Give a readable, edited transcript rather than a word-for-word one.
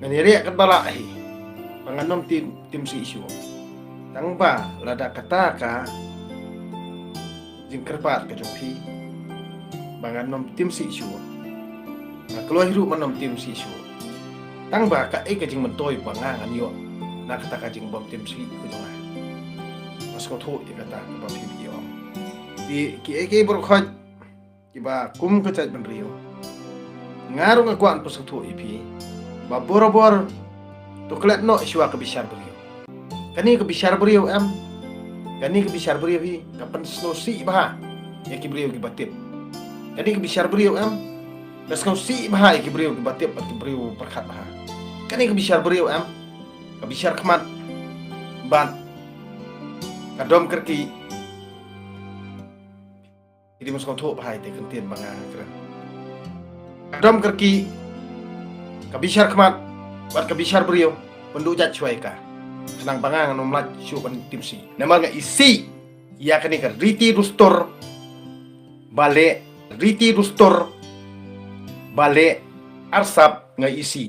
Nganiriak kat balai panganom tim si isu tangba lada kata ka jing kerpat ka jongpi panganom tim si isu keluar hidup manom tim si isu tangba ka ka jing mentoi pangangan yo na kata ka jing bom tim si ku jonga mas ko tho kata bom hi yo di ki berkhoj kiba kum ka chat ben rio ngaru ka kwan pas tho ipi ba bor to klet no iswa ke bishar beriu kani ke bishar beriu am kani ke bishar beriu hi kapan sno si bah ya ki beriu ki batip kani ke bishar beriu am das kau si bah ya ki beriu ki batip ki beriu perkhat bah kani ke bishar beriu am ke bishar khmat ban kadom kerki jadi mas kau tho bah te kentien banga kran kadom kerki ke bishar khmat bat ke bishar beriu penduk jat cuai ka senang pangang nomlat syuk kan tim si nama nga isi ya kani ka riti rustor bale arsap nga isi